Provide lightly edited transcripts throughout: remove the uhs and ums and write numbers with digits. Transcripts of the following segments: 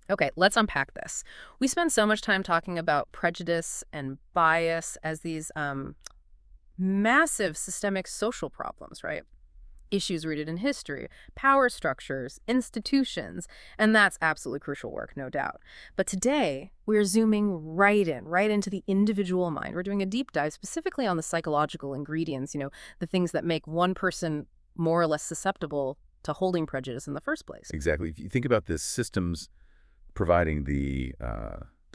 Okay, let's unpack this. We spend so much time talking about prejudice and bias as these massive systemic social problems, right? Issues rooted in history, power structures, institutions, and that's absolutely crucial work, no doubt. But today, we're zooming right into the individual mind. We're doing a deep dive specifically on the psychological ingredients, the things that make one person more or less susceptible to holding prejudice in the first place. Exactly. If you think about the systems providing the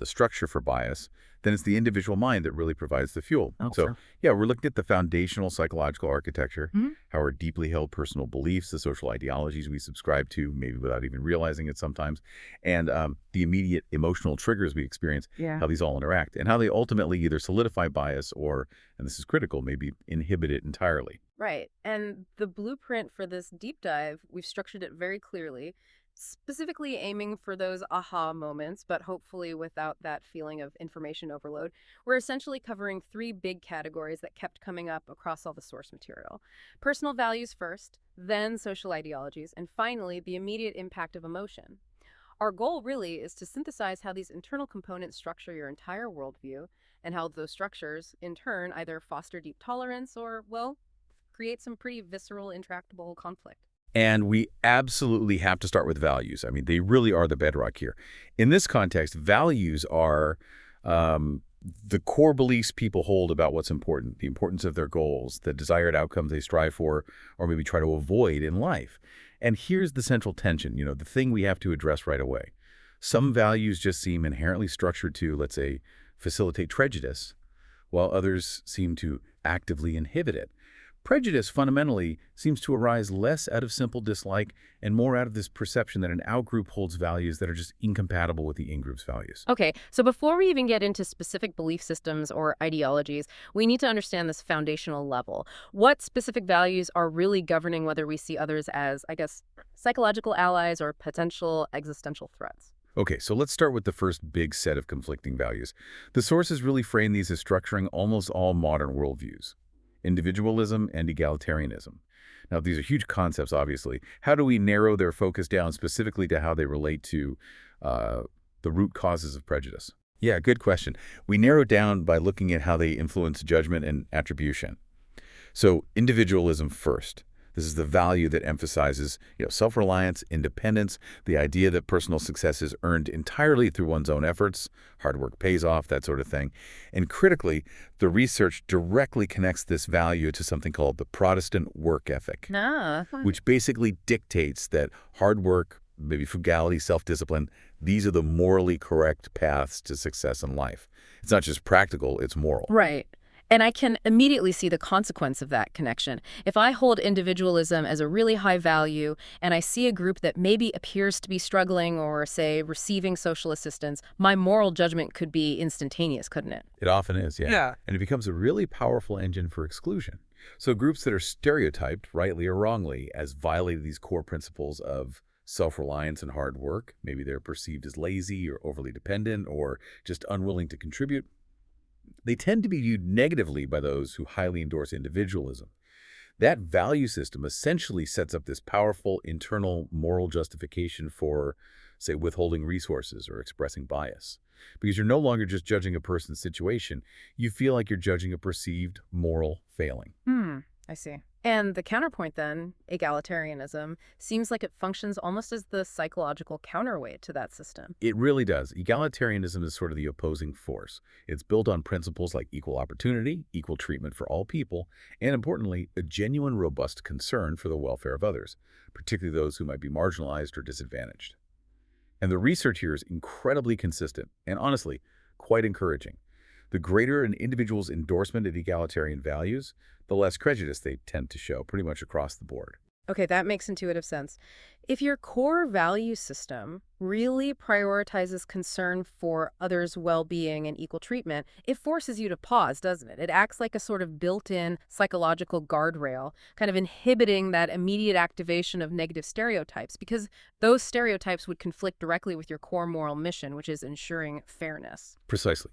structure for bias, then it's the individual mind that really provides the fuel. Oh, So, sure. yeah, we're looking at the foundational psychological architecture, Mhm. how our deeply held personal beliefs, the social ideologies we subscribe to, maybe without even realizing it sometimes, and the immediate emotional triggers we experience, Yeah. how these all interact, and how they ultimately either solidify bias or, and this is critical, maybe inhibit it entirely. Right. And the blueprint for this deep dive, we've structured it very clearly, specifically aiming for those aha moments, but hopefully without that feeling of information overload. We're essentially covering three big categories that kept coming up across all the source material. Personal values first, then social ideologies, and finally, the immediate impact of emotion. Our goal really is to synthesize how these internal components structure your entire worldview and how those structures, in turn, either foster deep tolerance or, well, create some pretty visceral, intractable conflict. And we absolutely have to start with values. I mean, they really are the bedrock here. In this context, values are the core beliefs people hold about what's important, the importance of their goals, the desired outcomes they strive for, or maybe try to avoid in life. And here's the central tension, the thing we have to address right away. Some values just seem inherently structured to, let's say, facilitate prejudice, while others seem to actively inhibit it. Prejudice fundamentally seems to arise less out of simple dislike and more out of this perception that an outgroup holds values that are just incompatible with the ingroup's values. Okay, so before we even get into specific belief systems or ideologies, we need to understand this foundational level. What specific values are really governing whether we see others as, I guess, psychological allies or potential existential threats? Okay, so let's start with the first big set of conflicting values. The sources really frame these as structuring almost all modern worldviews: individualism and egalitarianism. Now, these are huge concepts, obviously. How do we narrow their focus down specifically to how they relate to uh, the root causes of prejudice? Yeah, good question. We narrow down by looking at how they influence judgment and attribution. So individualism first. This is the value that emphasizes, self-reliance, independence, the idea that personal success is earned entirely through one's own efforts, hard work pays off, that sort of thing. And critically, the research directly connects this value to something called the Protestant work ethic, Ah, which basically dictates that hard work, maybe frugality, self-discipline, these are the morally correct paths to success in life. It's not just practical, it's moral. right. And I can immediately see the consequence of that connection. If I hold individualism as a really high value and I see a group that maybe appears to be struggling or, say, receiving social assistance, my moral judgment could be instantaneous, couldn't it? It often is, yeah. Yeah. And it becomes a really powerful engine for exclusion. So groups that are stereotyped, rightly or wrongly, as violating these core principles of self-reliance and hard work, maybe they're perceived as lazy or overly dependent or just unwilling to contribute, they tend to be viewed negatively by those who highly endorse individualism. That value system essentially sets up this powerful internal moral justification for, say, withholding resources or expressing bias. Because you're no longer just judging a person's situation, you feel like you're judging a perceived moral failing. I see. And the counterpoint then, egalitarianism, seems like it functions almost as the psychological counterweight to that system. It really does. Egalitarianism is sort of the opposing force. It's built on principles like equal opportunity, equal treatment for all people, and importantly, a genuine, robust concern for the welfare of others, particularly those who might be marginalized or disadvantaged. And the research here is incredibly consistent and honestly, quite encouraging. The greater an individual's endorsement of egalitarian values, the less prejudice they tend to show pretty much across the board. Okay, that makes intuitive sense. If your core value system really prioritizes concern for others' well-being and equal treatment, it forces you to pause, doesn't it? It acts like a sort of built-in psychological guardrail, kind of inhibiting that immediate activation of negative stereotypes, because those stereotypes would conflict directly with your core moral mission, which is ensuring fairness. Precisely.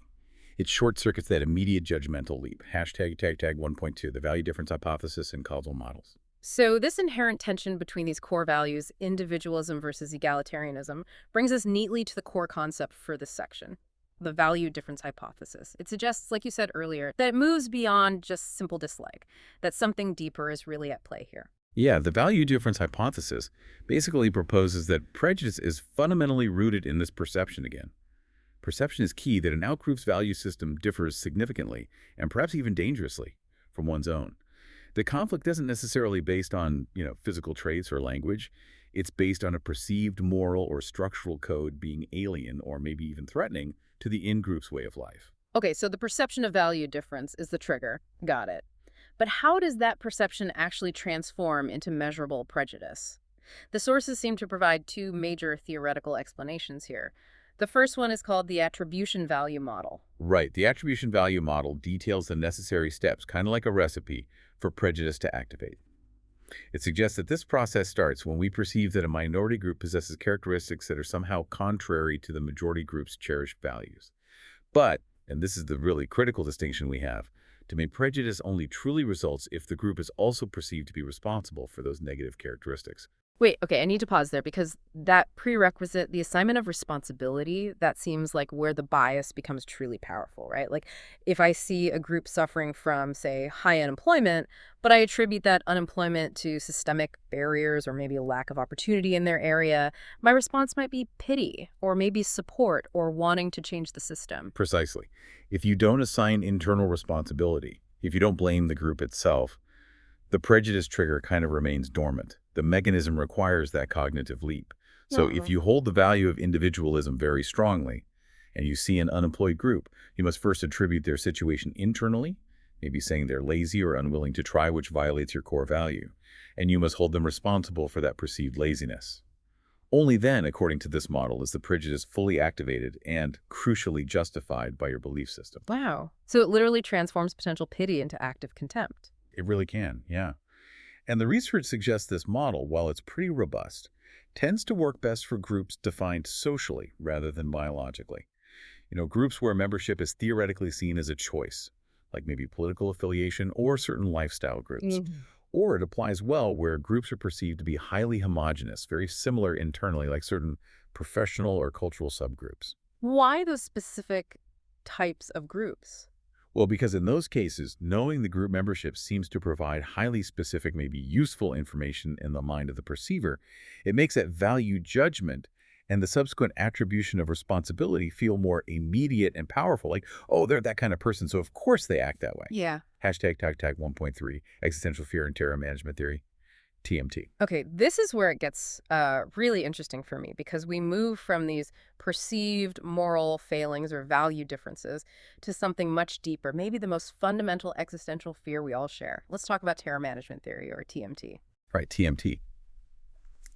It short-circuits that immediate judgmental leap. Hashtag tag 1.2, the value difference hypothesis in causal models. So, this inherent tension between these core values, individualism versus egalitarianism, brings us neatly to the core concept for this section, the value difference hypothesis. It suggests, like you said earlier, that it moves beyond just simple dislike, that something deeper is really at play here. Yeah, the value difference hypothesis basically proposes that prejudice is fundamentally rooted in this perception again. Perception is key that an outgroup's value system differs significantly, and perhaps even dangerously, from one's own. The conflict isn't necessarily based on, physical traits or language. It's based on a perceived moral or structural code being alien or maybe even threatening to the in-group's way of life. Okay, so the perception of value difference is the trigger. Got it. But how does that perception actually transform into measurable prejudice? The sources seem to provide two major theoretical explanations here. The first one is called the attribution value model. Right, the attribution value model details the necessary steps, kind of like a recipe, for prejudice to activate. It suggests that this process starts when we perceive that a minority group possesses characteristics that are somehow contrary to the majority group's cherished values. But, and this is the really critical distinction we have, to make prejudice only truly results if the group is also perceived to be responsible for those negative characteristics. Wait, okay, I need to pause there because that prerequisite, the assignment of responsibility, that seems like where the bias becomes truly powerful, right? Like if I see a group suffering from, say, high unemployment, but I attribute that unemployment to systemic barriers or maybe a lack of opportunity in their area, my response might be pity or maybe support or wanting to change the system. Precisely. If you don't assign internal responsibility, if you don't blame the group itself, the prejudice trigger kind of remains dormant. The mechanism requires that cognitive leap. So if Uh-huh. you hold the value of individualism very strongly and you see an unemployed group, you must first attribute their situation internally, maybe saying they're lazy or unwilling to try, which violates your core value. And you must hold them responsible for that perceived laziness. Only then, according to this model, is the prejudice fully activated and, crucially, justified by your belief system. Wow. So it literally transforms potential pity into active contempt. It really can, yeah. And the research suggests this model, while it's pretty robust, tends to work best for groups defined socially rather than biologically. Groups where membership is theoretically seen as a choice, like maybe political affiliation or certain lifestyle groups. Mhm. Or it applies well where groups are perceived to be highly homogenous, very similar internally, like certain professional or cultural subgroups. Why those specific types of groups? Well, because in those cases, knowing the group membership seems to provide highly specific, maybe useful information in the mind of the perceiver. It makes that value judgment and the subsequent attribution of responsibility feel more immediate and powerful. Like, oh, they're that kind of person, so of course they act that way. Yeah. Hashtag tag tag 1.3, existential fear and terror management theory, TMT. Okay, this is where it gets really interesting for me because we move from these perceived moral failings or value differences to something much deeper, maybe the most fundamental existential fear we all share. Let's talk about terror management theory or TMT. Right, TMT.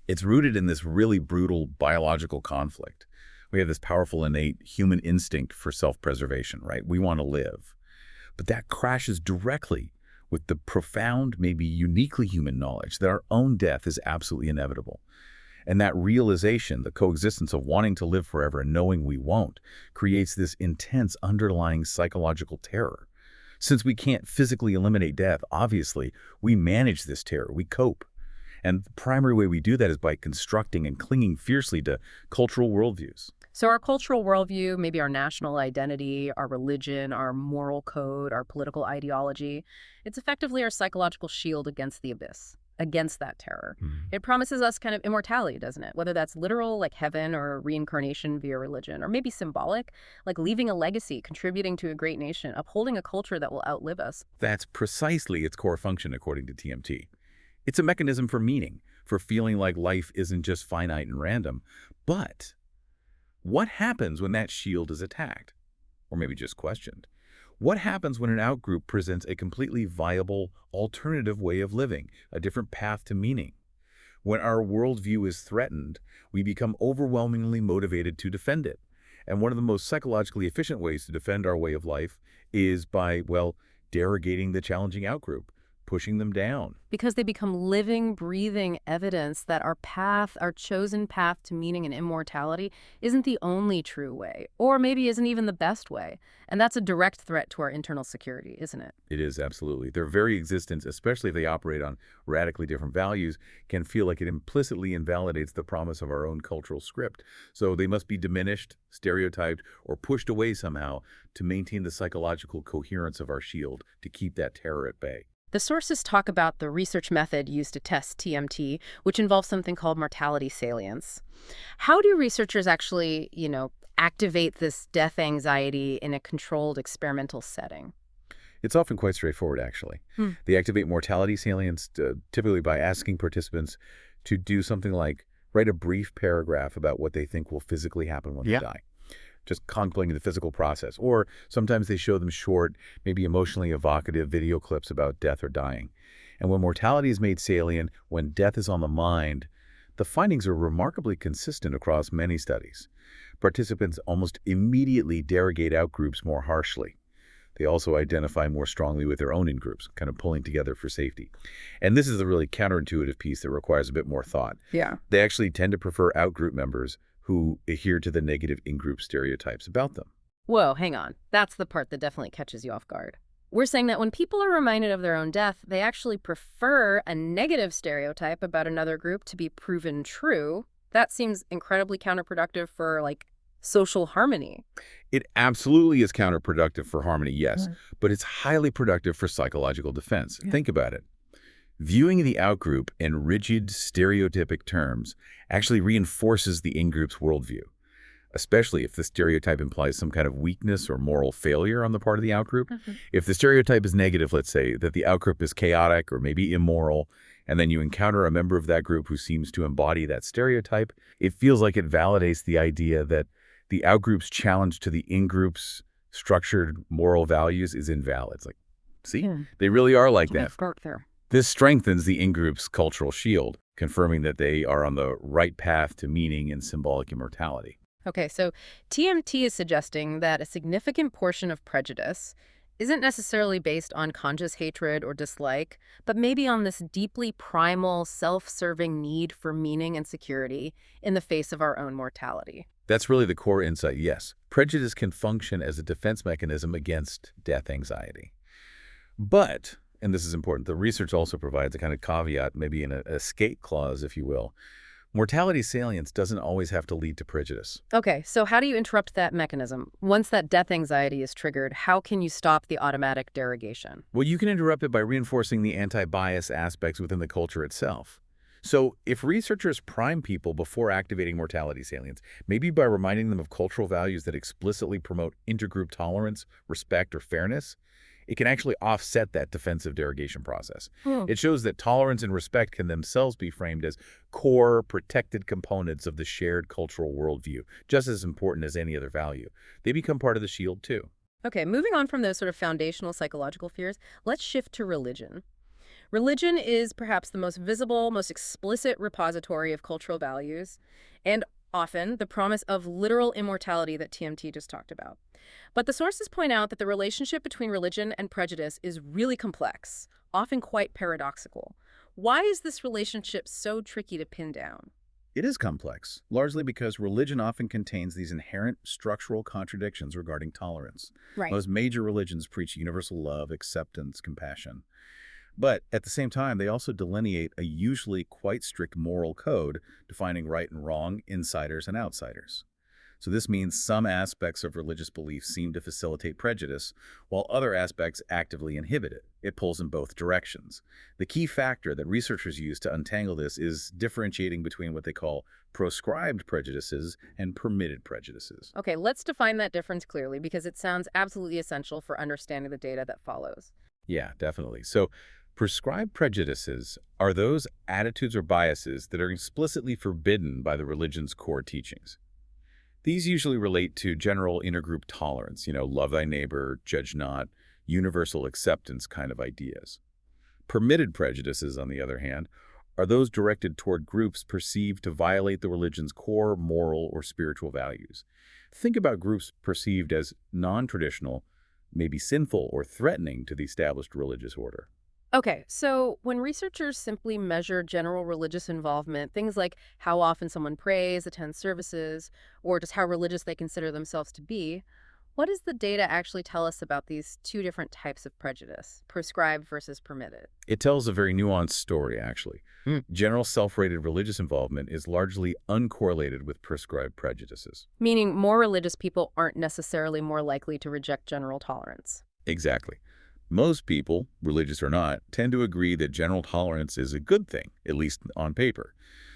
It's rooted in this really brutal biological conflict. We have this powerful innate human instinct for self-preservation, right? We want to live. But that crashes directly with the profound, maybe uniquely human knowledge that our own death is absolutely inevitable. And that realization, the coexistence of wanting to live forever and knowing we won't, creates this intense underlying psychological terror. Since we can't physically eliminate death, obviously, we manage this terror, we cope. And the primary way we do that is by constructing and clinging fiercely to cultural worldviews. So our cultural worldview, maybe our national identity, our religion, our moral code, our political ideology, it's effectively our psychological shield against the abyss, against that terror. Mhm. It promises us kind of immortality, doesn't it? Whether that's literal, like heaven, or reincarnation via religion, or maybe symbolic, like leaving a legacy, contributing to a great nation, upholding a culture that will outlive us. That's precisely its core function, according to TMT. It's a mechanism for meaning, for feeling like life isn't just finite and random. But what happens when that shield is attacked? Or maybe just questioned? What happens when an outgroup presents a completely viable, alternative way of living, a different path to meaning? When our worldview is threatened, we become overwhelmingly motivated to defend it. And one of the most psychologically efficient ways to defend our way of life is by, well, derogating the challenging outgroup, pushing them down. Because they become living, breathing evidence that our path, our chosen path to meaning and immortality, isn't the only true way, or maybe isn't even the best way. And that's a direct threat to our internal security, isn't it? It is, absolutely. Their very existence, especially if they operate on radically different values, can feel like it implicitly invalidates the promise of our own cultural script. So they must be diminished, stereotyped, or pushed away somehow to maintain the psychological coherence of our shield, to keep that terror at bay. The sources talk about the research method used to test TMT, which involves something called mortality salience. How do researchers actually, activate this death anxiety in a controlled experimental setting? It's often quite straightforward, actually. Hmm. They activate mortality salience typically by asking participants to do something like write a brief paragraph about what they think will physically happen when they die, just contemplating the physical process. Or sometimes they show them short, maybe emotionally evocative video clips about death or dying. And when mortality is made salient, when death is on the mind, the findings are remarkably consistent across many studies. Participants almost immediately derogate outgroups more harshly. They also identify more strongly with their own ingroups, kind of pulling together for safety. And this is the really counterintuitive piece that requires a bit more thought. Yeah. They actually tend to prefer outgroup members who adhere to the negative ingroup stereotypes about them. Whoa, hang on. That's the part that definitely catches you off guard. We're saying that when people are reminded of their own death, they actually prefer a negative stereotype about another group to be proven true. That seems incredibly counterproductive for, social harmony. It absolutely is counterproductive for harmony, yes, Right. but it's highly productive for psychological defense. Yeah. Think about it. Viewing the outgroup in rigid, stereotypic terms actually reinforces the in-group's worldview, especially if the stereotype implies some kind of weakness or moral failure on the part of the outgroup. If the stereotype is negative, let's say, that the outgroup is chaotic or maybe immoral, and then you encounter a member of that group who seems to embody that stereotype, it feels like it validates the idea that the outgroup's challenge to the in-group's structured moral values is invalid. It's like, see, they really are like that. Start there. This strengthens the in-group's cultural shield, confirming that they are on the right path to meaning and symbolic immortality. Okay, so TMT is suggesting that a significant portion of prejudice isn't necessarily based on conscious hatred or dislike, but maybe on this deeply primal, self-serving need for meaning and security in the face of our own mortality. That's really the core insight, yes. Prejudice can function as a defense mechanism against death anxiety. But, and this is important, the research also provides a kind of caveat, maybe an escape clause, if you will. Mortality salience doesn't always have to lead to prejudice. Okay, so how do you interrupt that mechanism? Once that death anxiety is triggered, how can you stop the automatic derogation? Well, you can interrupt it by reinforcing the anti-bias aspects within the culture itself. So if researchers prime people before activating mortality salience, maybe by reminding them of cultural values that explicitly promote intergroup tolerance, respect, or fairness, it can actually offset that defensive derogation process. It shows that tolerance and respect can themselves be framed as core, protected components of the shared cultural worldview, just as important as any other value. They become part of the shield, too. Okay, moving on from those sort of foundational psychological fears, let's shift to religion. Religion is perhaps the most visible, most explicit repository of cultural values, and often the promise of literal immortality that TMT just talked about. But the sources point out that the relationship between religion and prejudice is really complex, often quite paradoxical. Why is this relationship so tricky to pin down? It is complex, largely because religion often contains these inherent structural contradictions regarding tolerance. Right. Most major religions preach universal love, acceptance, compassion. But at the same time, they also delineate a usually quite strict moral code defining right and wrong, insiders and outsiders. So this means some aspects of religious belief seem to facilitate prejudice, while other aspects actively inhibit it. It pulls in both directions. The key factor that researchers use to untangle this is differentiating between what they call proscribed prejudices and permitted prejudices. Okay, let's define that difference clearly because it sounds absolutely essential for understanding the data that follows. Yeah, definitely. So prescribed prejudices are those attitudes or biases that are explicitly forbidden by the religion's core teachings. These usually relate to general intergroup tolerance, love thy neighbor, judge not, universal acceptance kind of ideas. Permitted prejudices, on the other hand, are those directed toward groups perceived to violate the religion's core moral or spiritual values. Think about groups perceived as non-traditional, maybe sinful or threatening to the established religious order. Okay, so when researchers simply measure general religious involvement, things like how often someone prays, attends services, or just how religious they consider themselves to be, what does the data actually tell us about these two different types of prejudice, prescribed versus permitted? It tells a very nuanced story, actually. General self-rated religious involvement is largely uncorrelated with prescribed prejudices. Meaning more religious people aren't necessarily more likely to reject general tolerance. Exactly. Most people, religious or not, tend to agree that general tolerance is a good thing, at least on paper.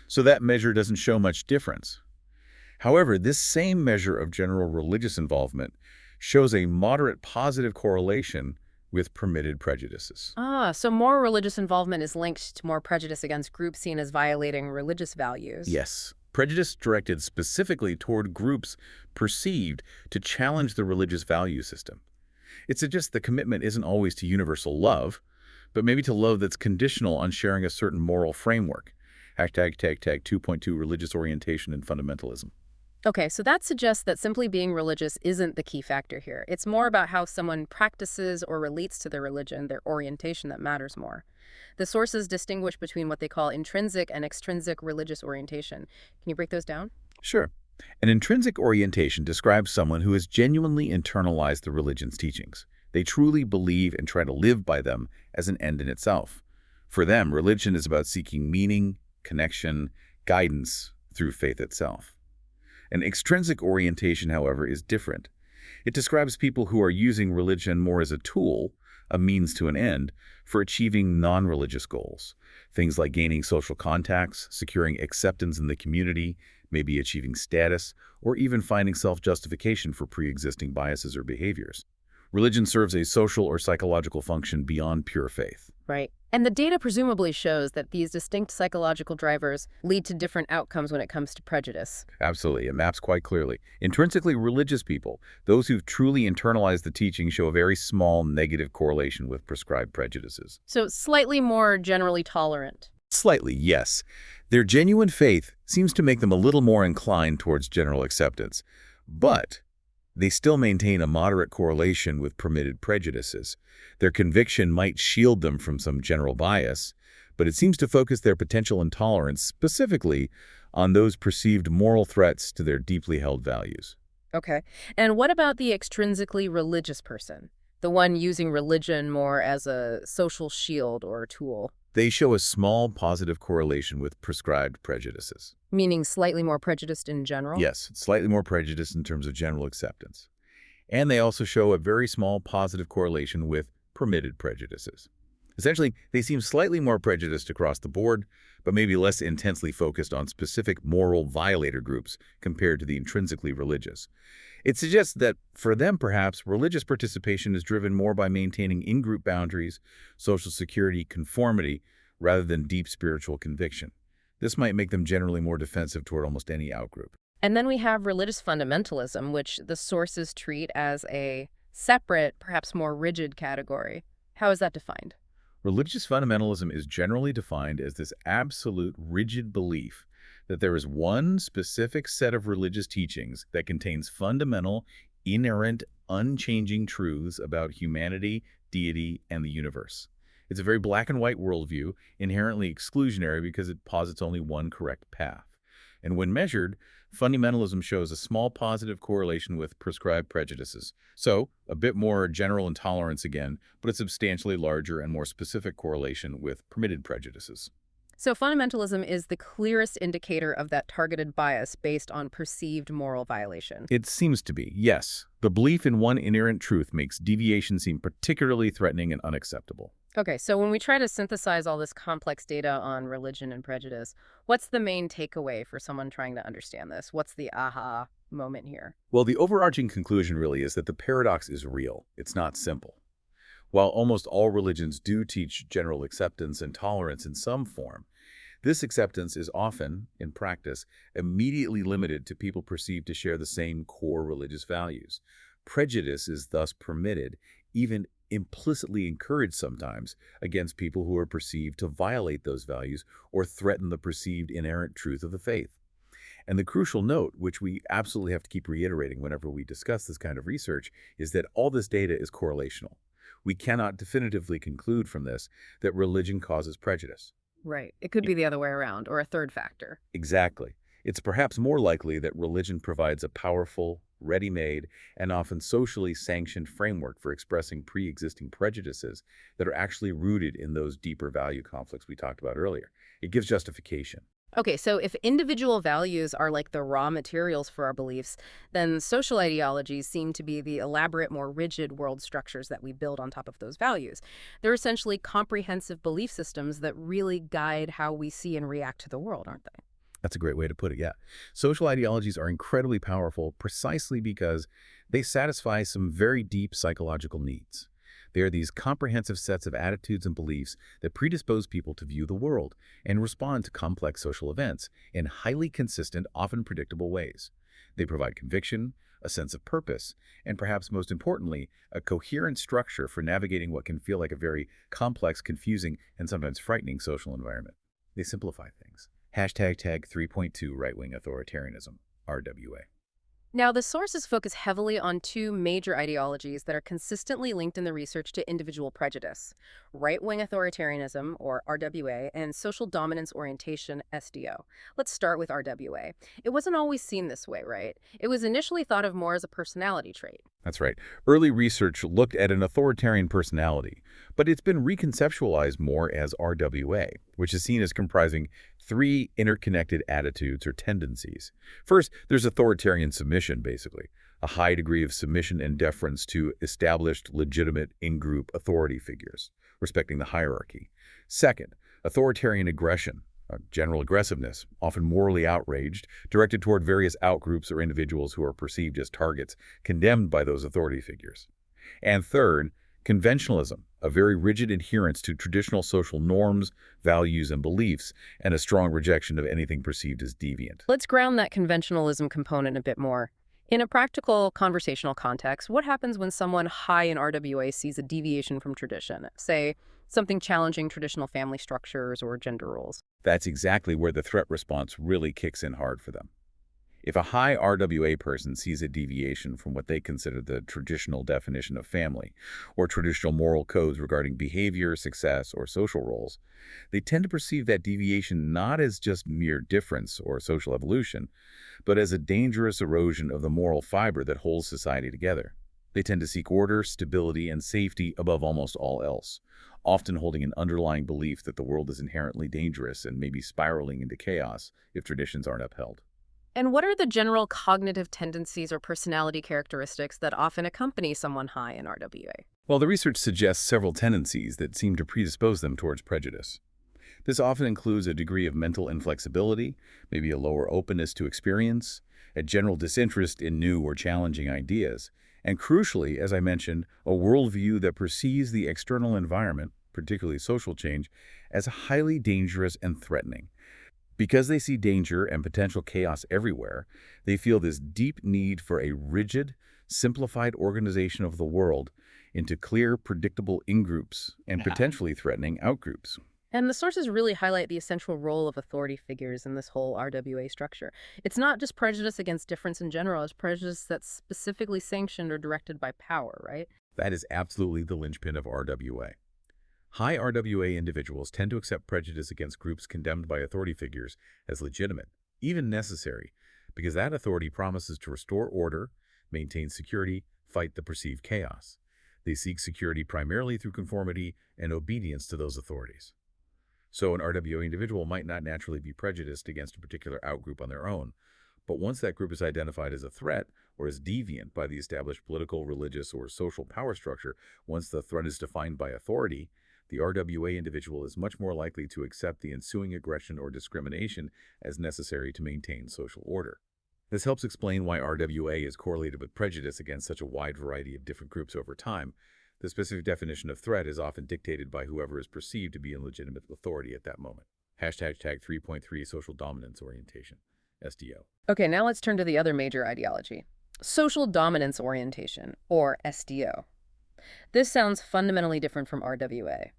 So that measure doesn't show much difference. However, this same measure of general religious involvement shows a moderate positive correlation with permitted prejudices. Ah, so more religious involvement is linked to more prejudice against groups seen as violating religious values. Yes, prejudice directed specifically toward groups perceived to challenge the religious value system. It suggests the commitment isn't always to universal love, but maybe to love that's conditional on sharing a certain moral framework. Hashtag 2.2 religious orientation and fundamentalism. Okay, so that suggests that simply being religious isn't the key factor here. It's more about how someone practices or relates to their religion, their orientation, that matters more. The sources distinguish between what they call intrinsic and extrinsic religious orientation. Can you break those down? Sure. An intrinsic orientation describes someone who has genuinely internalized the religion's teachings. They truly believe and try to live by them as an end in itself. For them, religion is about seeking meaning, connection, guidance through faith itself. An extrinsic orientation, however, is different. It describes people who are using religion more as a tool, a means to an end, for achieving non-religious goals. Things like gaining social contacts, securing acceptance in the community, maybe achieving status, or even finding self-justification for pre-existing biases or behaviors. Religion serves a social or psychological function beyond pure faith. Right. And the data presumably shows that these distinct psychological drivers lead to different outcomes when it comes to prejudice. Absolutely, it maps quite clearly. Intrinsically religious people, those who've truly internalized the teaching, show a very small negative correlation with prescribed prejudices. So slightly more generally tolerant. Slightly, yes. Their genuine faith seems to make them a little more inclined towards general acceptance, but they still maintain a moderate correlation with permitted prejudices. Their conviction might shield them from some general bias, but it seems to focus their potential intolerance specifically on those perceived moral threats to their deeply held values. Okay. And what about the extrinsically religious person? The one using religion more as a social shield or tool? They show a small positive correlation with prescribed prejudices. Meaning slightly more prejudiced in general? Yes, slightly more prejudice in terms of general acceptance. And they also show a very small positive correlation with permitted prejudices. Essentially, they seem slightly more prejudiced across the board, but maybe less intensely focused on specific moral violator groups compared to the intrinsically religious. It suggests that, for them perhaps, religious participation is driven more by maintaining in-group boundaries, social security, conformity, rather than deep spiritual conviction. This might make them generally more defensive toward almost any outgroup. And then we have religious fundamentalism, which the sources treat as a separate, perhaps more rigid category. How is that defined? Religious fundamentalism is generally defined as this absolute, rigid belief that there is one specific set of religious teachings that contains fundamental, inerrant, unchanging truths about humanity, deity, and the universe. It's a very black and white worldview, inherently exclusionary because it posits only one correct path. And when measured, fundamentalism shows a small positive correlation with prescribed prejudices. So, a bit more general intolerance again, but a substantially larger and more specific correlation with permitted prejudices. So fundamentalism is the clearest indicator of that targeted bias based on perceived moral violation. It seems to be, yes. The belief in one inerrant truth makes deviation seem particularly threatening and unacceptable. Okay, so when we try to synthesize all this complex data on religion and prejudice, what's the main takeaway for someone trying to understand this? What's the aha moment here? Well, the overarching conclusion really is that the paradox is real. It's not simple. While almost all religions do teach general acceptance and tolerance in some form, this acceptance is often, in practice, immediately limited to people perceived to share the same core religious values. Prejudice is thus permitted, even implicitly encouraged sometimes, against people who are perceived to violate those values or threaten the perceived inerrant truth of the faith. And the crucial note, which we absolutely have to keep reiterating whenever we discuss this kind of research, is that all this data is correlational. We cannot definitively conclude from this that religion causes prejudice. Right. It could be the other way around, or a third factor. Exactly. It's perhaps more likely that religion provides a powerful, ready-made, and often socially sanctioned framework for expressing pre-existing prejudices that are actually rooted in those deeper value conflicts we talked about earlier. It gives justification. Okay, so if individual values are like the raw materials for our beliefs, then social ideologies seem to be the elaborate, more rigid world structures that we build on top of those values. They're essentially comprehensive belief systems that really guide how we see and react to the world, aren't they? That's a great way to put it, yeah. Social ideologies are incredibly powerful precisely because they satisfy some very deep psychological needs. They are these comprehensive sets of attitudes and beliefs that predispose people to view the world and respond to complex social events in highly consistent, often predictable ways. They provide conviction, a sense of purpose, and perhaps most importantly, a coherent structure for navigating what can feel like a very complex, confusing, and sometimes frightening social environment. They simplify things. Tag 3.2 right-wing authoritarianism, RWA. Now, the sources focus heavily on two major ideologies that are consistently linked in the research to individual prejudice: right-wing authoritarianism, or RWA, and social dominance orientation, SDO. Let's start with RWA. It wasn't always seen this way, right? It was initially thought of more as a personality trait. That's right. Early research looked at an authoritarian personality, but it's been reconceptualized more as RWA, which is seen as comprising three interconnected attitudes or tendencies. First, there's authoritarian submission, basically, a high degree of submission and deference to established, legitimate in-group authority figures, respecting the hierarchy. Second, authoritarian aggression, general aggressiveness, often morally outraged, directed toward various outgroups or individuals who are perceived as targets, condemned by those authority figures. And third, conventionalism, a very rigid adherence to traditional social norms, values, and beliefs, and a strong rejection of anything perceived as deviant. Let's ground that conventionalism component a bit more. In a practical conversational context, what happens when someone high in RWA sees a deviation from tradition, say, something challenging traditional family structures or gender roles? That's exactly where the threat response really kicks in hard for them. If a high RWA person sees a deviation from what they consider the traditional definition of family, or traditional moral codes regarding behavior, success, or social roles, they tend to perceive that deviation not as just mere difference or social evolution, but as a dangerous erosion of the moral fiber that holds society together. They tend to seek order, stability, and safety above almost all else, often holding an underlying belief that the world is inherently dangerous and may be spiraling into chaos if traditions aren't upheld. And what are the general cognitive tendencies or personality characteristics that often accompany someone high in RWA? Well, the research suggests several tendencies that seem to predispose them towards prejudice. This often includes a degree of mental inflexibility, maybe a lower openness to experience, a general disinterest in new or challenging ideas, and crucially, as I mentioned, a worldview that perceives the external environment, particularly social change, as highly dangerous and threatening. Because they see danger and potential chaos everywhere, they feel this deep need for a rigid, simplified organization of the world into clear, predictable ingroups and potentially threatening outgroups. And the sources really highlight the essential role of authority figures in this whole RWA structure. It's not just prejudice against difference in general, it's prejudice that's specifically sanctioned or directed by power, right? That is absolutely the linchpin of RWA. High RWA individuals tend to accept prejudice against groups condemned by authority figures as legitimate, even necessary, because that authority promises to restore order, maintain security, fight the perceived chaos. They seek security primarily through conformity and obedience to those authorities. So an RWA individual might not naturally be prejudiced against a particular outgroup on their own, but once that group is identified as a threat or as deviant by the established political, religious, or social power structure, once the threat is defined by authority, the RWA individual is much more likely to accept the ensuing aggression or discrimination as necessary to maintain social order. This helps explain why RWA is correlated with prejudice against such a wide variety of different groups over time. The specific definition of threat is often dictated by whoever is perceived to be in legitimate authority at that moment. Tag 3.3 social dominance orientation, SDO. Okay, now let's turn to the other major ideology, social dominance orientation, or SDO. This sounds fundamentally different from RWA.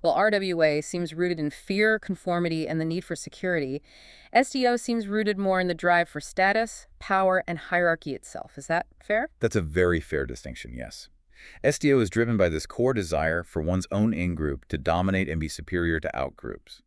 While RWA seems rooted in fear, conformity, and the need for security, SDO seems rooted more in the drive for status, power, and hierarchy itself. Is that fair? That's a very fair distinction, yes. SDO is driven by this core desire for one's own in-group to dominate and be superior to outgroups.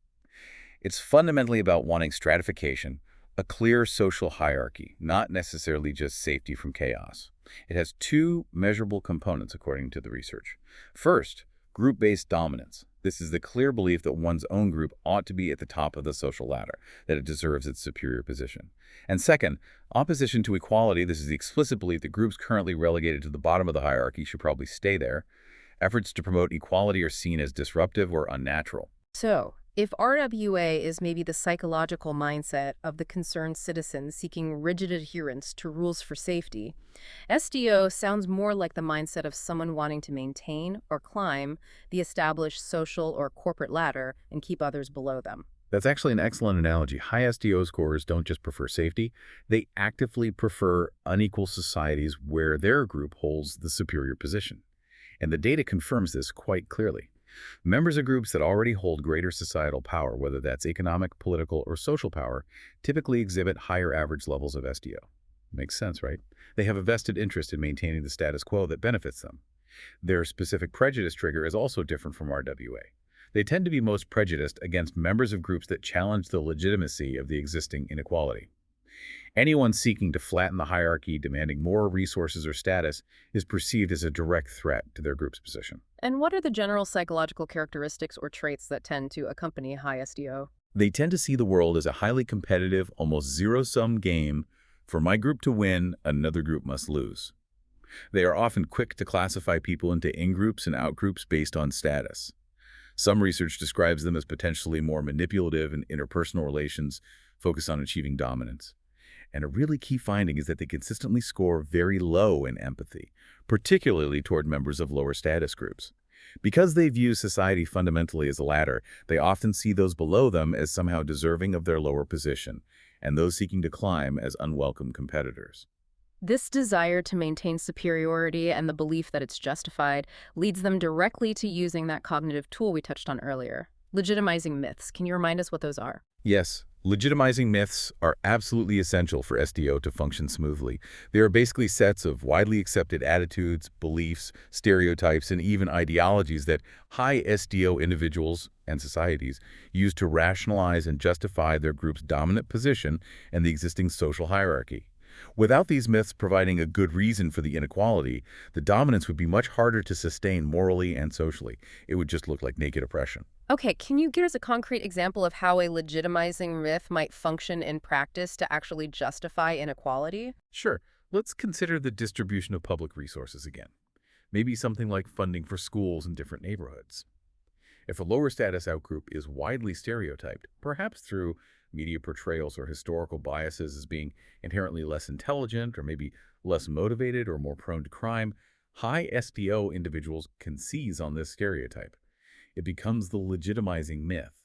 It's fundamentally about wanting stratification, a clear social hierarchy, not necessarily just safety from chaos. It has two measurable components, according to the research. First, group-based dominance. This is the clear belief that one's own group ought to be at the top of the social ladder, that it deserves its superior position. And second, opposition to equality. This is the explicit belief that groups currently relegated to the bottom of the hierarchy should probably stay there. Efforts to promote equality are seen as disruptive or unnatural. So, if RWA is maybe the psychological mindset of the concerned citizen seeking rigid adherence to rules for safety, SDO sounds more like the mindset of someone wanting to maintain or climb the established social or corporate ladder and keep others below them. That's actually an excellent analogy. High SDO scorers don't just prefer safety, they actively prefer unequal societies where their group holds the superior position. And the data confirms this quite clearly. Members of groups that already hold greater societal power, whether that's economic, political, or social power, typically exhibit higher average levels of SDO. Makes sense, right? They have a vested interest in maintaining the status quo that benefits them. Their specific prejudice trigger is also different from RWA. They tend to be most prejudiced against members of groups that challenge the legitimacy of the existing inequality. Anyone seeking to flatten the hierarchy, demanding more resources or status, is perceived as a direct threat to their group's position. And what are the general psychological characteristics or traits that tend to accompany high SDO? They tend to see the world as a highly competitive, almost zero-sum game. For my group to win, another group must lose. They are often quick to classify people into in-groups and out-groups based on status. Some research describes them as potentially more manipulative in interpersonal relations, focused on achieving dominance. And a really key finding is that they consistently score very low in empathy, particularly toward members of lower status groups. Because they view society fundamentally as a ladder, they often see those below them as somehow deserving of their lower position, and those seeking to climb as unwelcome competitors. This desire to maintain superiority and the belief that it's justified leads them directly to using that cognitive tool we touched on earlier, legitimizing myths. Can you remind us what those are? Yes, legitimizing myths are absolutely essential for SDO to function smoothly. They are basically sets of widely accepted attitudes, beliefs, stereotypes, and even ideologies that high SDO individuals and societies use to rationalize and justify their group's dominant position and the existing social hierarchy. Without these myths providing a good reason for the inequality, the dominance would be much harder to sustain morally and socially. It would just look like naked oppression. Okay, can you give us a concrete example of how a legitimizing myth might function in practice to actually justify inequality? Sure. Let's consider the distribution of public resources again. Maybe something like funding for schools in different neighborhoods. If a lower status outgroup is widely stereotyped, perhaps through media portrayals or historical biases as being inherently less intelligent or maybe less motivated or more prone to crime, high SDO individuals can seize on this stereotype. It becomes the legitimizing myth.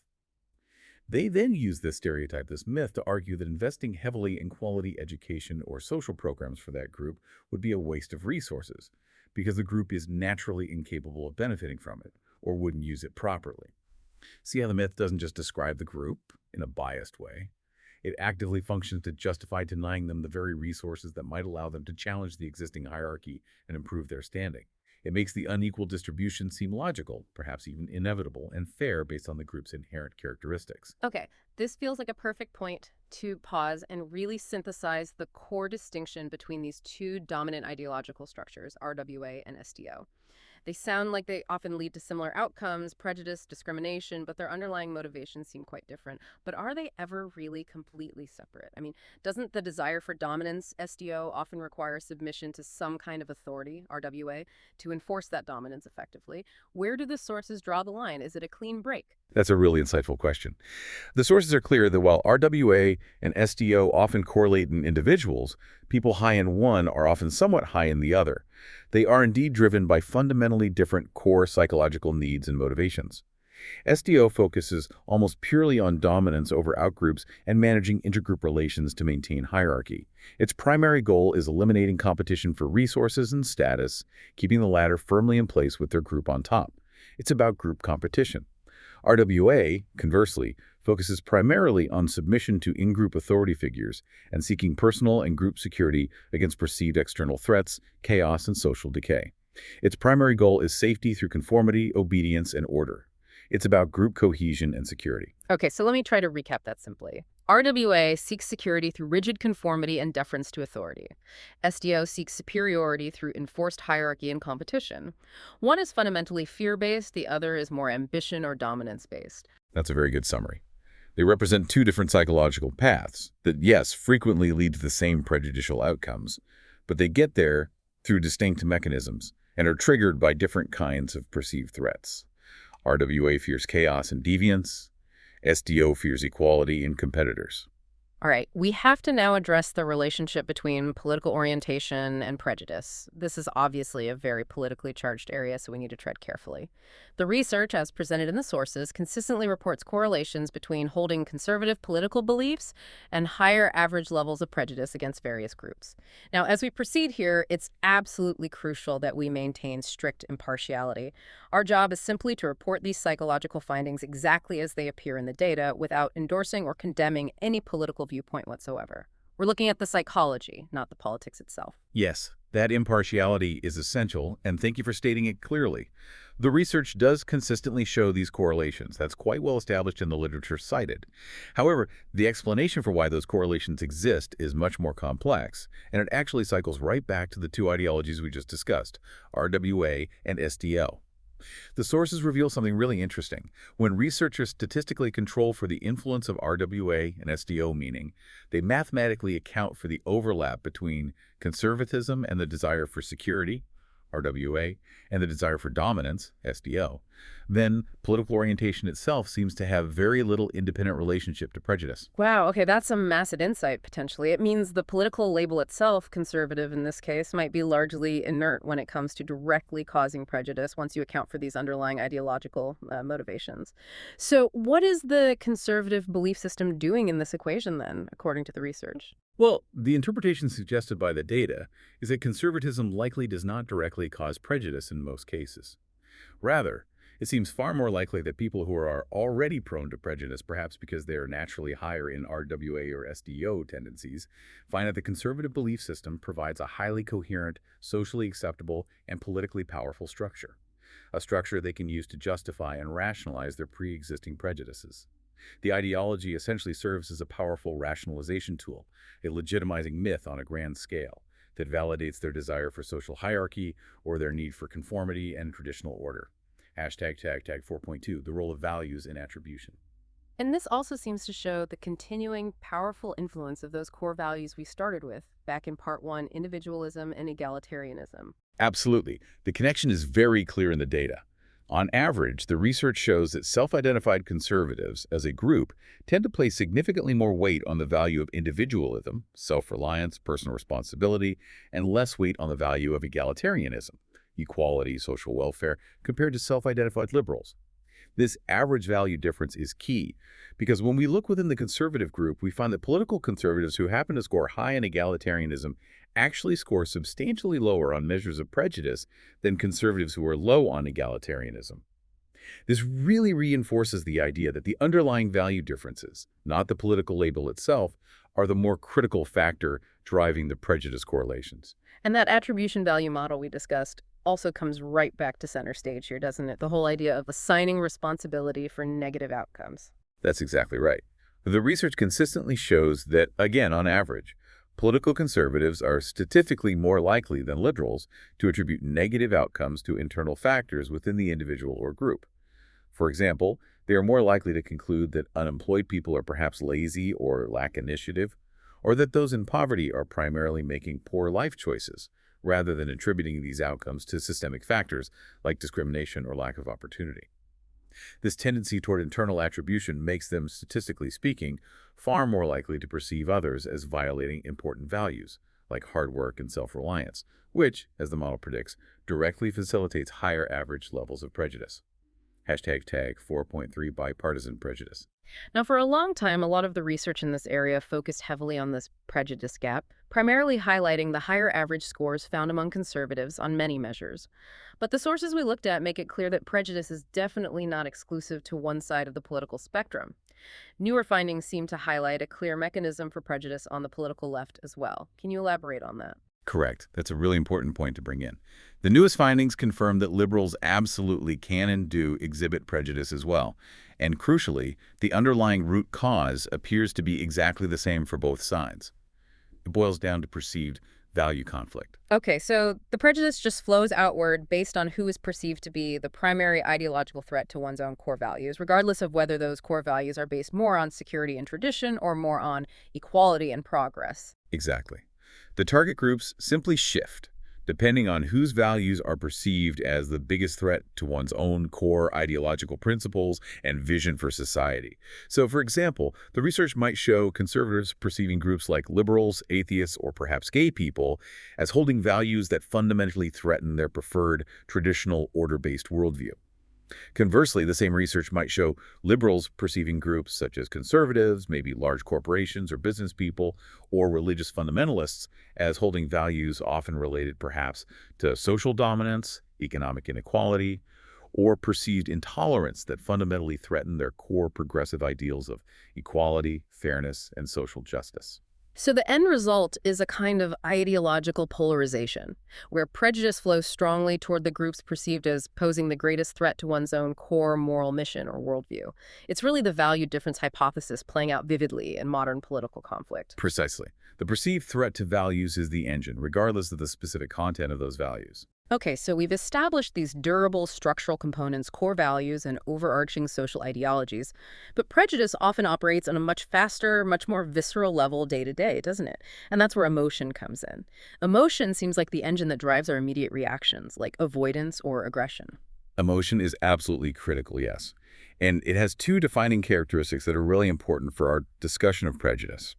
They then use this stereotype, this myth, to argue that investing heavily in quality education or social programs for that group would be a waste of resources because the group is naturally incapable of benefiting from it or wouldn't use it properly. See how the myth doesn't just describe the group in a biased way. It actively functions to justify denying them the very resources that might allow them to challenge the existing hierarchy and improve their standing. It makes the unequal distribution seem logical, perhaps even inevitable, and fair based on the group's inherent characteristics. Okay, this feels like a perfect point to pause and really synthesize the core distinction between these two dominant ideological structures, RWA and SDO. They sound like they often lead to similar outcomes, prejudice, discrimination, but their underlying motivations seem quite different. But are they ever really completely separate? I mean, doesn't the desire for dominance, SDO, often require submission to some kind of authority, RWA, to enforce that dominance effectively? Where do the sources draw the line? Is it a clean break? That's a really insightful question. The sources are clear that while RWA and SDO often correlate in individuals, people high in one are often somewhat high in the other. They are indeed driven by fundamentally different core psychological needs and motivations. SDO focuses almost purely on dominance over outgroups and managing intergroup relations to maintain hierarchy. Its primary goal is eliminating competition for resources and status, keeping the latter firmly in place with their group on top. It's about group competition. RWA, conversely, focuses primarily on submission to in-group authority figures and seeking personal and group security against perceived external threats, chaos, and social decay. Its primary goal is safety through conformity, obedience, and order. It's about group cohesion and security. Okay, so let me try to recap that simply. RWA seeks security through rigid conformity and deference to authority. SDO seeks superiority through enforced hierarchy and competition. One is fundamentally fear-based, the other is more ambition or dominance-based. That's a very good summary. They represent two different psychological paths that, yes, frequently lead to the same prejudicial outcomes, but they get there through distinct mechanisms and are triggered by different kinds of perceived threats. RWA fears chaos and deviance. SDO fears equality in competitors. All right, we have to now address the relationship between political orientation and prejudice. This is obviously a very politically charged area, so we need to tread carefully. The research, as presented in the sources, consistently reports correlations between holding conservative political beliefs and higher average levels of prejudice against various groups. Now, as we proceed here, it's absolutely crucial that we maintain strict impartiality. Our job is simply to report these psychological findings exactly as they appear in the data without endorsing or condemning any political viewpoint whatsoever. We're looking at the psychology, not the politics itself. Yes, that impartiality is essential, and thank you for stating it clearly. The research does consistently show these correlations. That's quite well established in the literature cited. However, the explanation for why those correlations exist is much more complex, and it actually cycles right back to the two ideologies we just discussed, RWA and SDO. The sources reveal something really interesting. When researchers statistically control for the influence of RWA and SDO meaning, they mathematically account for the overlap between conservatism and the desire for security, RWA, and the desire for dominance, SDO. Then political orientation itself seems to have very little independent relationship to prejudice. Wow, okay, that's a massive insight, potentially. It means the political label itself, conservative in this case, might be largely inert when it comes to directly causing prejudice once you account for these underlying ideological motivations. So what is the conservative belief system doing in this equation then, according to the research? Well, the interpretation suggested by the data is that conservatism likely does not directly cause prejudice in most cases. Rather, it seems far more likely that people who are already prone to prejudice, perhaps because they are naturally higher in RWA or SDO tendencies, find that the conservative belief system provides a highly coherent, socially acceptable, and politically powerful structure. A structure they can use to justify and rationalize their pre-existing prejudices. The ideology essentially serves as a powerful rationalization tool, a legitimizing myth on a grand scale that validates their desire for social hierarchy or their need for conformity and traditional order. Hashtag tag 4.2, the role of values in attribution. And this also seems to show the continuing powerful influence of those core values we started with back in part one, individualism and egalitarianism. Absolutely. The connection is very clear in the data. On average, the research shows that self-identified conservatives, as a group, tend to place significantly more weight on the value of individualism, self-reliance, personal responsibility, and less weight on the value of egalitarianism, equality, social welfare, compared to self-identified liberals. This average value difference is key, because when we look within the conservative group, we find that political conservatives who happen to score high in egalitarianism actually score substantially lower on measures of prejudice than conservatives who are low on egalitarianism. This really reinforces the idea that the underlying value differences, not the political label itself, are the more critical factor driving the prejudice correlations. And that attribution value model we discussed also comes right back to center stage here, doesn't it? The whole idea of assigning responsibility for negative outcomes. That's exactly right. The research consistently shows that, again, on average, political conservatives are statistically more likely than liberals to attribute negative outcomes to internal factors within the individual or group. For example, they are more likely to conclude that unemployed people are perhaps lazy or lack initiative, or that those in poverty are primarily making poor life choices, rather than attributing these outcomes to systemic factors like discrimination or lack of opportunity. This tendency toward internal attribution makes them, statistically speaking, far more likely to perceive others as violating important values, like hard work and self-reliance, which, as the model predicts, directly facilitates higher average levels of prejudice. Hashtag tag 4.3 bipartisan prejudice. Now, for a long time, a lot of the research in this area focused heavily on this prejudice gap, primarily highlighting the higher average scores found among conservatives on many measures. But the sources we looked at make it clear that prejudice is definitely not exclusive to one side of the political spectrum. Newer findings seem to highlight a clear mechanism for prejudice on the political left as well. Can you elaborate on that? Correct. That's a really important point to bring in. The newest findings confirm that liberals absolutely can and do exhibit prejudice as well. And crucially, the underlying root cause appears to be exactly the same for both sides. It boils down to perceived value conflict. Okay, so the prejudice just flows outward based on who is perceived to be the primary ideological threat to one's own core values, regardless of whether those core values are based more on security and tradition or more on equality and progress. Exactly. The target groups simply shift, depending on whose values are perceived as the biggest threat to one's own core ideological principles and vision for society. So, for example, the research might show conservatives perceiving groups like liberals, atheists, or perhaps gay people as holding values that fundamentally threaten their preferred traditional order-based worldview. Conversely, the same research might show liberals perceiving groups such as conservatives, maybe large corporations or business people, or religious fundamentalists as holding values often related perhaps to social dominance, economic inequality, or perceived intolerance that fundamentally threaten their core progressive ideals of equality, fairness, and social justice. So the end result is a kind of ideological polarization, where prejudice flows strongly toward the groups perceived as posing the greatest threat to one's own core moral mission or worldview. It's really the value difference hypothesis playing out vividly in modern political conflict. Precisely. The perceived threat to values is the engine, regardless of the specific content of those values. Okay, so we've established these durable structural components, core values, and overarching social ideologies. But prejudice often operates on a much faster, much more visceral level day to day, doesn't it? And that's where emotion comes in. Emotion seems like the engine that drives our immediate reactions, like avoidance or aggression. Emotion is absolutely critical, yes. And it has two defining characteristics that are really important for our discussion of prejudice.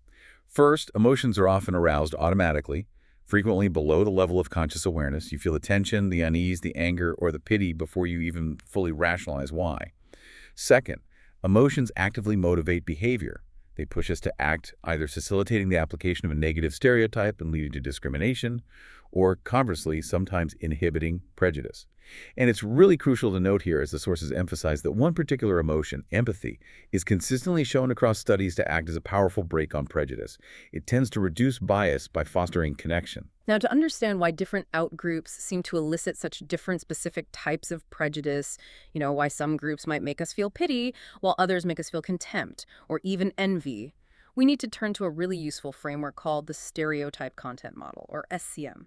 First, emotions are often aroused automatically, frequently below the level of conscious awareness. You feel the tension, the unease, the anger, or the pity before you even fully rationalize why. Second, emotions actively motivate behavior. They push us to act, either facilitating the application of a negative stereotype and leading to discrimination, or conversely, sometimes inhibiting prejudice. And it's really crucial to note here, as the sources emphasize, that one particular emotion, empathy, is consistently shown across studies to act as a powerful brake on prejudice. It tends to reduce bias by fostering connection. Now, to understand why different outgroups seem to elicit such different specific types of prejudice, why some groups might make us feel pity, while others make us feel contempt, or even envy, we need to turn to a really useful framework called the stereotype content model, or SCM.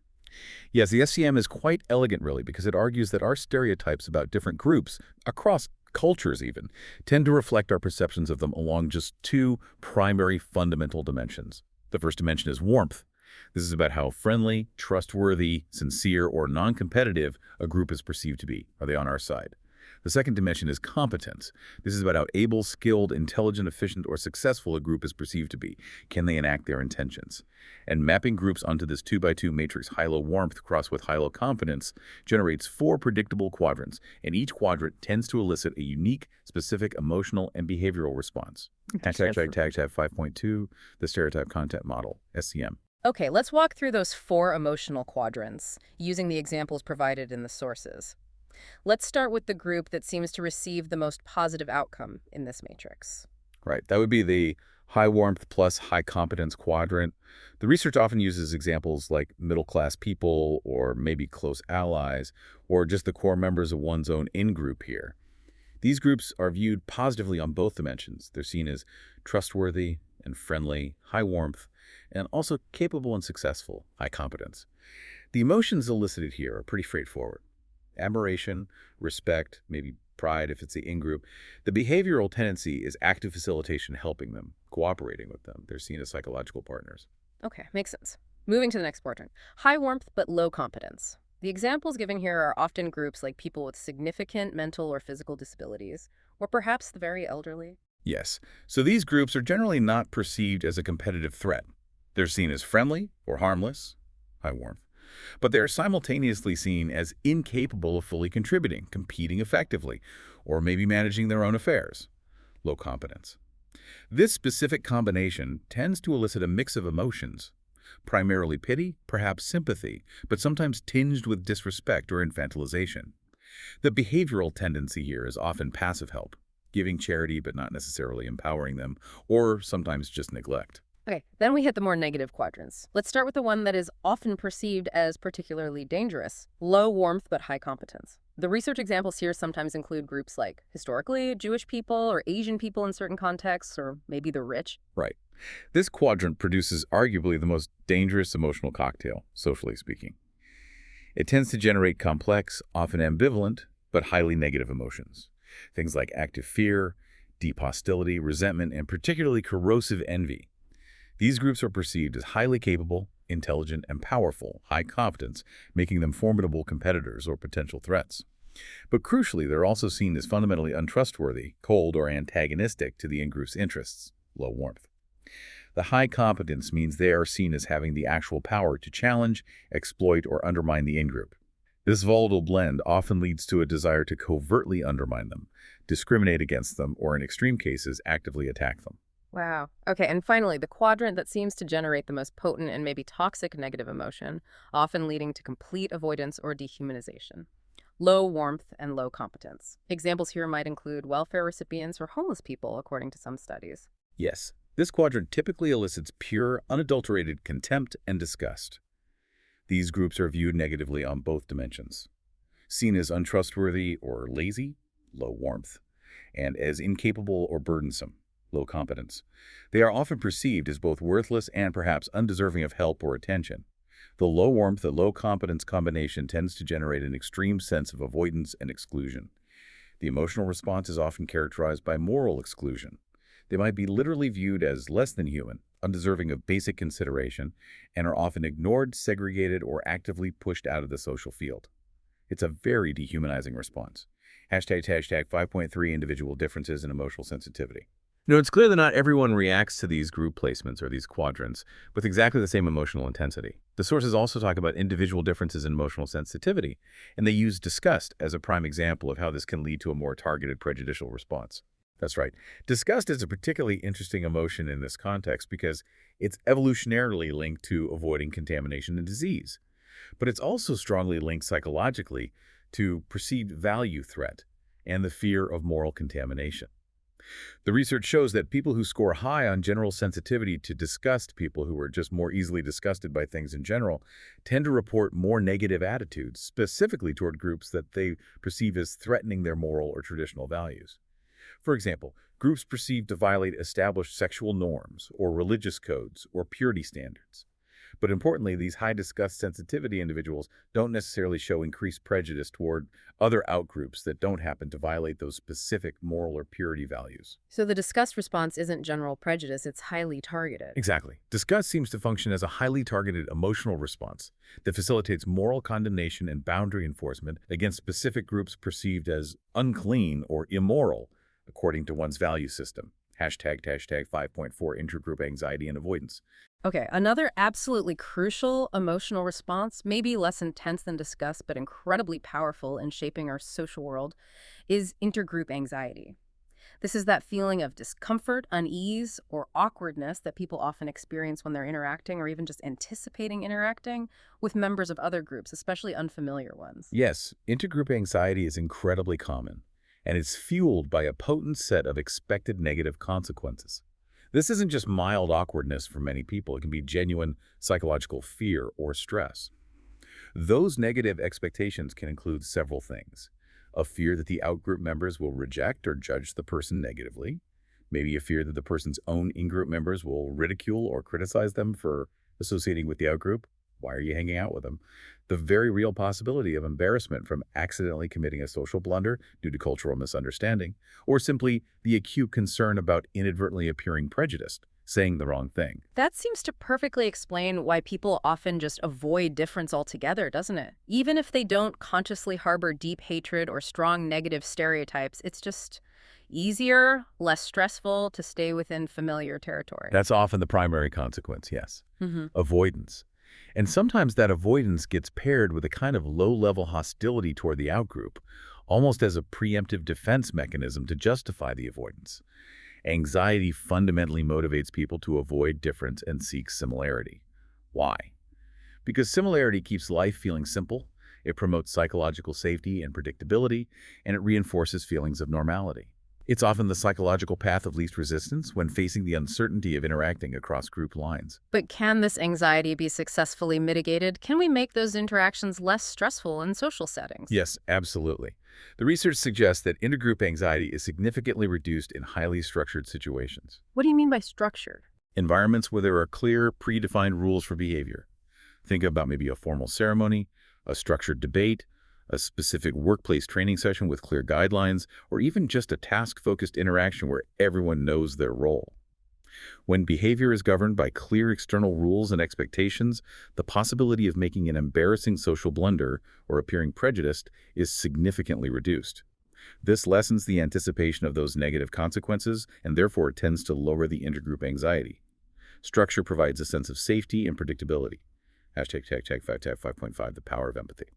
Yes, the SCM is quite elegant, really, because it argues that our stereotypes about different groups, across cultures even, tend to reflect our perceptions of them along just two primary fundamental dimensions. The first dimension is warmth. This is about how friendly, trustworthy, sincere, or non-competitive a group is perceived to be. Are they on our side? The second dimension is competence. This is about how able, skilled, intelligent, efficient, or successful a group is perceived to be. Can they enact their intentions? And mapping groups onto this 2x2 matrix high-low warmth crossed with high-low competence generates four predictable quadrants, and each quadrant tends to elicit a unique, specific emotional and behavioral response. Hashtag 5.2, the stereotype content model, SCM. Okay, let's walk through those four emotional quadrants, using the examples provided in the sources. Let's start with the group that seems to receive the most positive outcome in this matrix. Right, that would be the high warmth plus high competence quadrant. The research often uses examples like middle-class people or maybe close allies or just the core members of one's own in-group here. These groups are viewed positively on both dimensions. They're seen as trustworthy and friendly, high warmth, and also capable and successful, high competence. The emotions elicited here are pretty straightforward. Admiration, respect, maybe pride if it's the in-group. The behavioral tendency is active facilitation helping them, cooperating with them. They're seen as psychological partners. Okay, makes sense. Moving to the next quadrant. High warmth but low competence. The examples given here are often groups like people with significant mental or physical disabilities, or perhaps the very elderly. Yes, so these groups are generally not perceived as a competitive threat. They're seen as friendly or harmless, high warmth, but they are simultaneously seen as incapable of fully contributing, competing effectively, or maybe managing their own affairs, low competence. This specific combination tends to elicit a mix of emotions, primarily pity, perhaps sympathy, but sometimes tinged with disrespect or infantilization. The behavioral tendency here is often passive help, giving charity but not necessarily empowering them, or sometimes just neglect. Okay, then we hit the more negative quadrants. Let's start with the one that is often perceived as particularly dangerous: low warmth but high competence. The research examples here sometimes include groups like historically Jewish people or Asian people in certain contexts, or maybe the rich. Right. This quadrant produces arguably the most dangerous emotional cocktail, socially speaking. It tends to generate complex, often ambivalent, but highly negative emotions. Things like active fear, deep hostility, resentment, and particularly corrosive envy. These groups are perceived as highly capable, intelligent, and powerful, high competence, making them formidable competitors or potential threats. But crucially, they're also seen as fundamentally untrustworthy, cold, or antagonistic to the in-group's interests, low warmth. The high competence means they are seen as having the actual power to challenge, exploit, or undermine the in-group. This volatile blend often leads to a desire to covertly undermine them, discriminate against them, or in extreme cases, actively attack them. Wow. Okay, and finally, the quadrant that seems to generate the most potent and maybe toxic negative emotion, often leading to complete avoidance or dehumanization: low warmth and low competence. Examples here might include welfare recipients or homeless people, according to some studies. Yes, this quadrant typically elicits pure, unadulterated contempt and disgust. These groups are viewed negatively on both dimensions, seen as untrustworthy or lazy, low warmth, and as incapable or burdensome, low competence. They are often perceived as both worthless and perhaps undeserving of help or attention. The low warmth and low competence combination tends to generate an extreme sense of avoidance and exclusion. The emotional response is often characterized by moral exclusion. They might be literally viewed as less than human, undeserving of basic consideration, and are often ignored, segregated, or actively pushed out of the social field. It's a very dehumanizing response. Hashtag 5.3 individual differences in emotional sensitivity. It's clear that not everyone reacts to these group placements or these quadrants with exactly the same emotional intensity. The sources also talk about individual differences in emotional sensitivity, and they use disgust as a prime example of how this can lead to a more targeted prejudicial response. That's right. Disgust is a particularly interesting emotion in this context because it's evolutionarily linked to avoiding contamination and disease. But it's also strongly linked psychologically to perceived value threat and the fear of moral contamination. The research shows that people who score high on general sensitivity to disgust, people who are just more easily disgusted by things in general, tend to report more negative attitudes, specifically toward groups that they perceive as threatening their moral or traditional values. For example, groups perceived to violate established sexual norms or religious codes or purity standards. But importantly, these high disgust sensitivity individuals don't necessarily show increased prejudice toward other outgroups that don't happen to violate those specific moral or purity values. So the disgust response isn't general prejudice, it's highly targeted. Exactly. Disgust seems to function as a highly targeted emotional response that facilitates moral condemnation and boundary enforcement against specific groups perceived as unclean or immoral, according to one's value system. Hashtag 5.4 intergroup anxiety and avoidance. Okay, another absolutely crucial emotional response, maybe less intense than disgust, but incredibly powerful in shaping our social world, is intergroup anxiety. This is that feeling of discomfort, unease, or awkwardness that people often experience when they're interacting or even just anticipating interacting with members of other groups, especially unfamiliar ones. Yes, intergroup anxiety is incredibly common, and it's fueled by a potent set of expected negative consequences. This isn't just mild awkwardness for many people. It can be genuine psychological fear or stress. Those negative expectations can include several things: a fear that the outgroup members will reject or judge the person negatively, maybe a fear that the person's own in-group members will ridicule or criticize them for associating with the outgroup. Why are you hanging out with them? The very real possibility of embarrassment from accidentally committing a social blunder due to cultural misunderstanding, or simply the acute concern about inadvertently appearing prejudiced, saying the wrong thing. That seems to perfectly explain why people often just avoid difference altogether, doesn't it? Even if they don't consciously harbor deep hatred or strong negative stereotypes, it's just easier, less stressful to stay within familiar territory. That's often the primary consequence, yes. Hmm. Avoidance. And sometimes that avoidance gets paired with a kind of low-level hostility toward the outgroup, almost as a preemptive defense mechanism to justify the avoidance. Anxiety fundamentally motivates people to avoid difference and seek similarity. Why? Because similarity keeps life feeling simple, it promotes psychological safety and predictability, and it reinforces feelings of normality. It's often the psychological path of least resistance when facing the uncertainty of interacting across group lines. But can this anxiety be successfully mitigated? Can we make those interactions less stressful in social settings? Yes, absolutely. The research suggests that intergroup anxiety is significantly reduced in highly structured situations. What do you mean by structured? Environments where there are clear, predefined rules for behavior. Think about maybe a formal ceremony, a structured debate, a specific workplace training session with clear guidelines, or even just a task-focused interaction where everyone knows their role. When behavior is governed by clear external rules and expectations, the possibility of making an embarrassing social blunder or appearing prejudiced is significantly reduced. This lessens the anticipation of those negative consequences and therefore tends to lower the intergroup anxiety. Structure provides a sense of safety and predictability. Hashtag 5.5, the power of empathy.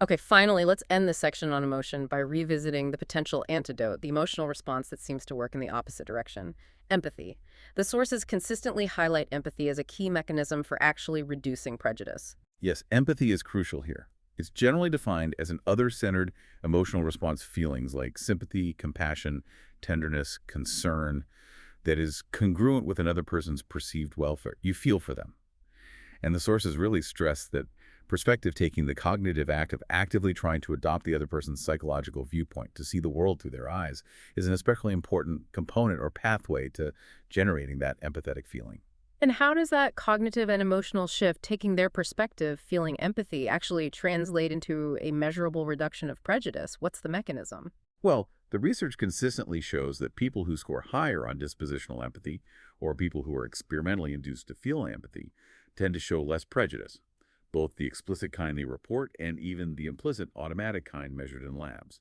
Okay, finally, let's end this section on emotion by revisiting the potential antidote, the emotional response that seems to work in the opposite direction. Empathy. The sources consistently highlight empathy as a key mechanism for actually reducing prejudice. Yes, empathy is crucial here. It's generally defined as an other-centered emotional response feelings like sympathy, compassion, tenderness, concern that is congruent with another person's perceived welfare. You feel for them. And the sources really stress that perspective taking, the cognitive act of actively trying to adopt the other person's psychological viewpoint, to see the world through their eyes, is an especially important component or pathway to generating that empathetic feeling. And how does that cognitive and emotional shift, taking their perspective, feeling empathy, actually translate into a measurable reduction of prejudice? What's the mechanism? Well, the research consistently shows that people who score higher on dispositional empathy, or people who are experimentally induced to feel empathy, tend to show less prejudice, both the explicit kind they report and even the implicit automatic kind measured in labs.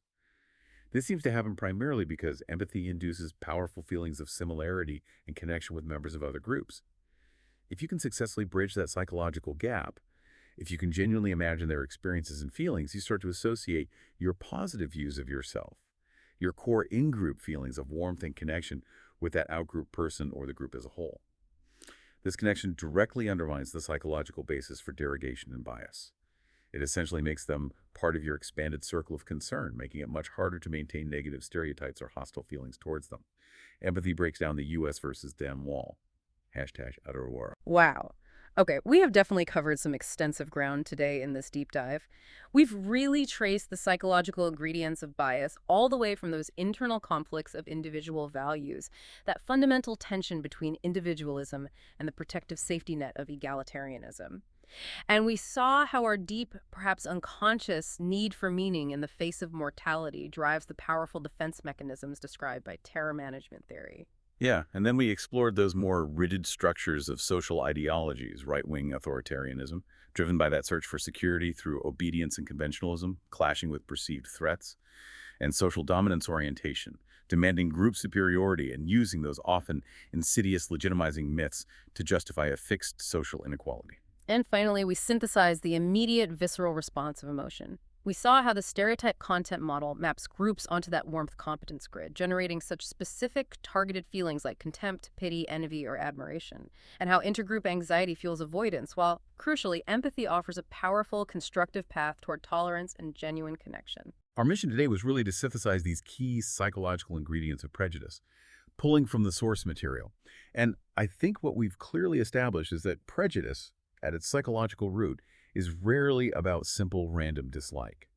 This seems to happen primarily because empathy induces powerful feelings of similarity and connection with members of other groups. If you can successfully bridge that psychological gap, if you can genuinely imagine their experiences and feelings, you start to associate your positive views of yourself, your core in-group feelings of warmth and connection with that out-group person or the group as a whole. This connection directly undermines the psychological basis for derogation and bias. It essentially makes them part of your expanded circle of concern, making it much harder to maintain negative stereotypes or hostile feelings towards them. Empathy breaks down the US versus them wall. Hashtag utter war. Wow. Okay, we have definitely covered some extensive ground today in this deep dive. We've really traced the psychological ingredients of bias all the way from those internal conflicts of individual values, that fundamental tension between individualism and the protective safety net of egalitarianism. And we saw how our deep, perhaps unconscious, need for meaning in the face of mortality drives the powerful defense mechanisms described by terror management theory. Yeah, and then we explored those more rigid structures of social ideologies, right-wing authoritarianism, driven by that search for security through obedience and conventionalism, clashing with perceived threats, and social dominance orientation, demanding group superiority and using those often insidious legitimizing myths to justify a fixed social inequality. And finally, we synthesized the immediate visceral response of emotion. We saw how the stereotype content model maps groups onto that warmth competence grid, generating such specific targeted feelings like contempt, pity, envy, or admiration, and how intergroup anxiety fuels avoidance, while, crucially, empathy offers a powerful, constructive path toward tolerance and genuine connection. Our mission today was really to synthesize these key psychological ingredients of prejudice, pulling from the source material. And I think what we've clearly established is that prejudice, at its psychological root, is rarely about simple random dislike.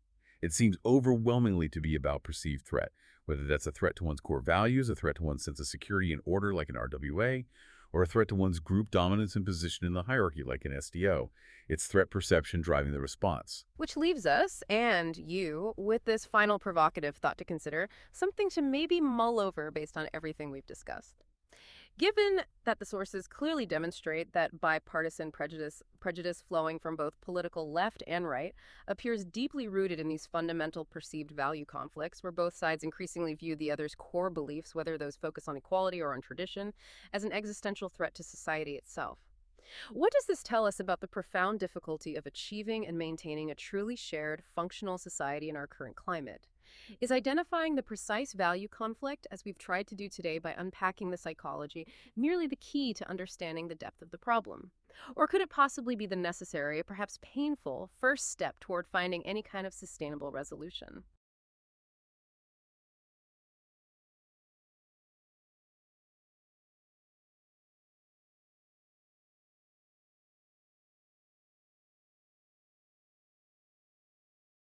It seems overwhelmingly to be about perceived threat, whether that's a threat to one's core values, a threat to one's sense of security and order like an RWA, or a threat to one's group dominance and position in the hierarchy like an SDO. It's threat perception driving the response. Which leaves us, and you, with this final provocative thought to consider, something to maybe mull over based on everything we've discussed. Given that the sources clearly demonstrate that bipartisan prejudice flowing from both political left and right appears deeply rooted in these fundamental perceived value conflicts, where both sides increasingly view the other's core beliefs, whether those focus on equality or on tradition, as an existential threat to society itself. What does this tell us about the profound difficulty of achieving and maintaining a truly shared, functional society in our current climate? Is identifying the precise value conflict, as we've tried to do today by unpacking the psychology, merely the key to understanding the depth of the problem? Or could it possibly be the necessary, perhaps painful, first step toward finding any kind of sustainable resolution?